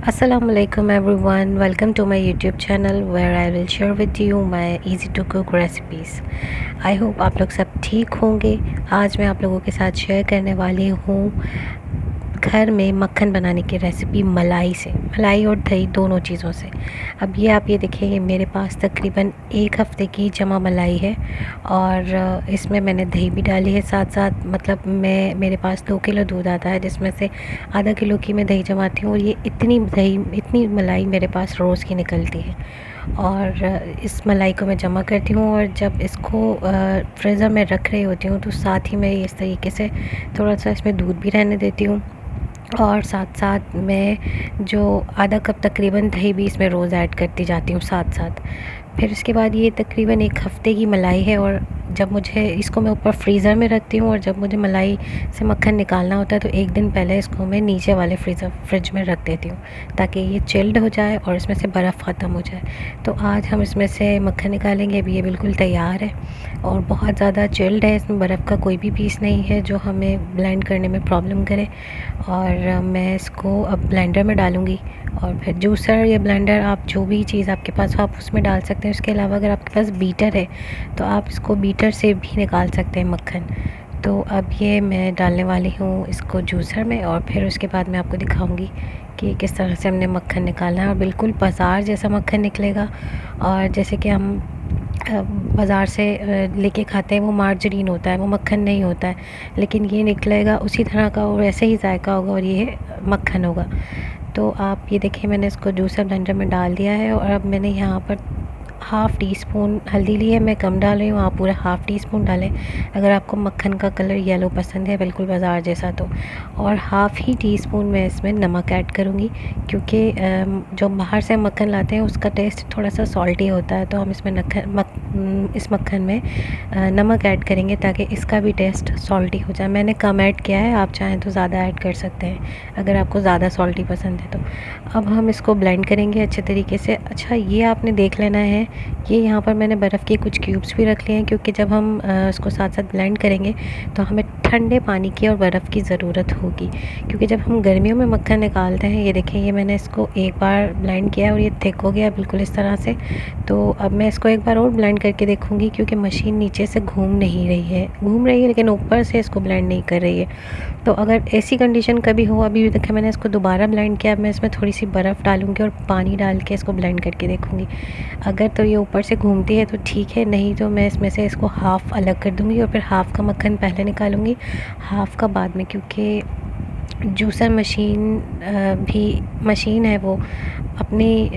Assalamu alaikum everyone. Welcome to my YouTube channel where I will share with you my easy to cook recipes. I hope आप लोग सब ठीक होंगे। आज मैं आप लोगों के साथ शेयर करने वाली हूँ घर में मक्खन बनाने की रेसिपी मलाई और दही दोनों चीज़ों से। अब ये देखिए मेरे पास तकरीबन 1 हफ़्ते की जमा मलाई है और इसमें मैंने दही भी डाली है साथ साथ। मतलब मेरे पास 2 किलो दूध आता है जिसमें से आधा किलो की मैं दही जमाती हूँ और ये इतनी मलाई मेरे पास रोज़ की निकलती है। और इस मलाई को मैं जमा करती हूँ और जब इसको फ्रीज़र में रख रही होती हूँ तो साथ ही मैं इस तरीके से थोड़ा सा इसमें दूध भी रहने देती हूँ और साथ साथ मैं जो आधा कप तकरीबन दही भी इसमें रोज़ ऐड करती जाती हूँ साथ साथ। फिर उसके बाद ये तकरीबन 1 हफ़्ते की मलाई है और जब मुझे इसको मैं ऊपर फ्रीज़र में रखती हूँ और जब मुझे मलाई से मक्खन निकालना होता है तो एक दिन पहले इसको मैं नीचे वाले फ्रिज में रख देती हूँ ताकि ये चिल्ड हो जाए और इसमें से बर्फ़ ख़त्म हो जाए। तो आज हम इसमें से मक्खन निकालेंगे। अभी ये बिल्कुल तैयार है और बहुत ज़्यादा चिल्ड है, इसमें बर्फ़ का कोई भी पीस नहीं है जो हमें ब्लेंड करने में प्रॉब्लम करे। और मैं इसको अब ब्लेंडर में डालूँगी और फिर जूसर या ब्लेंडर आप जो भी चीज़ आपके पास हो आप उसमें डाल सकते हैं। उसके अलावा अगर आपके पास बीटर है तो आप इसको बीटर से भी निकाल सकते हैं मक्खन। तो अब ये मैं डालने वाली हूँ इसको जूसर में और फिर उसके बाद मैं आपको दिखाऊंगी कि किस तरह से हमने मक्खन निकालना है। और बिल्कुल बाज़ार जैसा मक्खन निकलेगा और जैसे कि हम बाज़ार से लेके खाते हैं वो मार्जरीन होता है, वो मक्खन नहीं होता है, लेकिन ये निकलेगा उसी तरह का और वैसे ही जायका होगा और ये मक्खन होगा। तो आप ये देखिए मैंने इसको जूसर ब्लेंडर में डाल दिया है और अब मैंने यहाँ पर हाफ़ टी स्पून हल्दी ली है। मैं कम डाल रही हूँ, आप पूरा हाफ़ टी स्पून डालें अगर आपको मक्खन का कलर येलो पसंद है बिल्कुल बाज़ार जैसा तो। और हाफ़ ही टी स्पून मैं इसमें नमक ऐड करूँगी क्योंकि जो बाहर से मक्खन लाते हैं उसका टेस्ट थोड़ा सा सॉल्टी होता है, तो हम इसमें इस मक्खन में नमक ऐड करेंगे ताकि इसका भी टेस्ट सॉल्टी हो जाए। मैंने कम ऐड किया है, आप चाहें तो ज़्यादा ऐड कर सकते हैं अगर आपको ज़्यादा सॉल्टी पसंद है तो। अब हम इसको ब्लेंड करेंगे अच्छे तरीके से। अच्छा ये आपने देख लेना है, ये यहाँ पर मैंने बर्फ़ के कुछ क्यूब्स भी रख लिए हैं क्योंकि जब हम इसको साथ साथ ब्लेंड करेंगे तो हमें ठंडे पानी की और बर्फ़ की ज़रूरत होगी क्योंकि जब हम गर्मियों में मक्खन निकालते हैं। ये देखें ये मैंने इसको एक बार ब्लेंड किया और ये थिक हो गया बिल्कुल इस तरह से। तो अब मैं इसको एक बार और ब्लेंड करके देखूँगी क्योंकि मशीन नीचे से घूम रही है लेकिन ऊपर से इसको ब्लेंड नहीं कर रही है। तो अगर ऐसी कंडीशन कभी हो, अभी भी देखिए मैंने इसको दोबारा ब्लेंड किया, अब मैं इसमें थोड़ी सी बर्फ़ डालूँगी और पानी डाल के इसको ब्लेंड करके देखूँगी। अगर तो ये ऊपर से घूमती है तो ठीक है, नहीं तो मैं इसमें से इसको हाफ़ अलग कर दूँगी और फिर हाफ़ का मक्खन पहले निकालूँगी हाफ़ का बाद में, क्योंकि जूसर भी मशीन है वो अपनी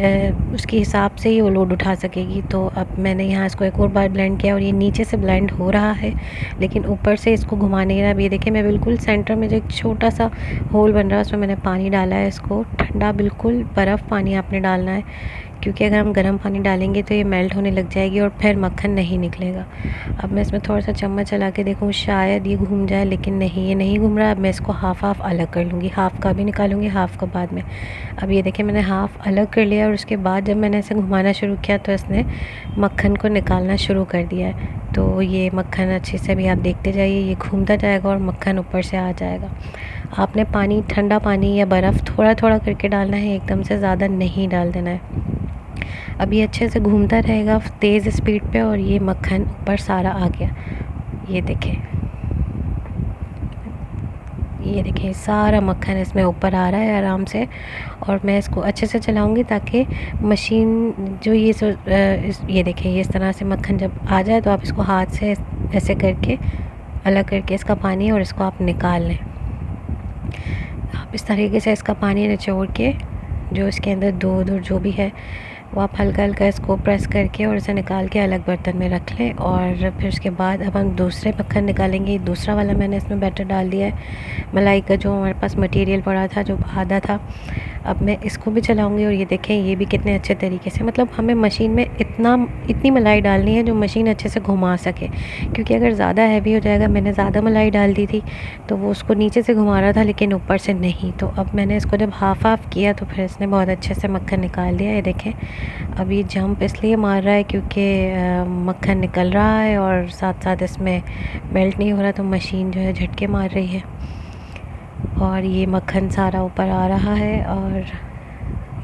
उसके हिसाब से ही वो लोड उठा सकेगी। तो अब मैंने यहाँ इसको एक और बार ब्लेंड किया और ये नीचे से ब्लेंड हो रहा है लेकिन ऊपर से इसको घुमा नहीं रहा। अब ये देखिए मैं बिल्कुल सेंटर में जो एक छोटा सा होल बन रहा है उसमें मैंने पानी डाला है। इसको ठंडा बिल्कुल बर्फ़ पानी आपने डालना है क्योंकि अगर हम गर्म पानी डालेंगे तो ये मेल्ट होने लग जाएगी और फिर मक्खन नहीं निकलेगा। अब मैं इसमें थोड़ा सा चम्मच चला के देखूँ शायद ये घूम जाए, लेकिन नहीं ये नहीं घूम रहा। अब मैं इसको हाफ़ अलग कर लूँगी, हाफ़ का भी निकालूँगी हाफ़ का बाद में। अब ये देखिए मैंने हाफ़ अलग कर लिया और उसके बाद जब मैंने इसे घुमाना शुरू किया तो इसने मक्खन को निकालना शुरू कर दिया है। तो ये मक्खन अच्छे से भी आप देखते जाइए, ये घूमता जाएगा और मक्खन ऊपर से आ जाएगा। आपने पानी ठंडा पानी या बर्फ़ थोड़ा थोड़ा करके डालना है, एकदम से ज़्यादा नहीं डाल देना है। अब ये अच्छे से घूमता रहेगा तेज़ स्पीड पे और ये मक्खन ऊपर सारा आ गया। ये देखें सारा मक्खन इसमें ऊपर आ रहा है आराम से। और मैं इसको अच्छे से चलाऊंगी ताकि मशीन जो ये देखें ये इस तरह से मक्खन जब आ जाए तो आप इसको हाथ से ऐसे करके अलग करके इसका पानी और इसको आप निकाल लें। आप इस तरीके से इसका पानी निचोड़ के जो इसके अंदर दूध और जो भी है वो आप हल्का हल्का इसको प्रेस करके और इसे निकाल के अलग बर्तन में रख लें। और फिर उसके बाद अब हम दूसरे मक्खन निकालेंगे। दूसरा वाला मैंने इसमें बैटर डाल दिया है मलाई का, जो हमारे पास मटेरियल पड़ा था जो आधा था। अब मैं इसको भी चलाऊंगी और ये देखें ये भी कितने अच्छे तरीके से, मतलब हमें मशीन में इतनी मलाई डालनी है जो मशीन अच्छे से घुमा सके, क्योंकि अगर ज़्यादा हैवी हो जाएगा। मैंने ज़्यादा मलाई डाल दी थी तो वो उसको नीचे से घुमा रहा था लेकिन ऊपर से नहीं। तो अब मैंने इसको जब हाफ़ किया तो फिर इसने बहुत अच्छे से मक्खन निकाल दिया। ये देखें अब ये जंप इसलिए मार रहा है क्योंकि मक्खन निकल रहा है और साथ साथ इसमें मेल्ट नहीं हो रहा, तो मशीन जो है झटके मार रही है और ये मक्खन सारा ऊपर आ रहा है। और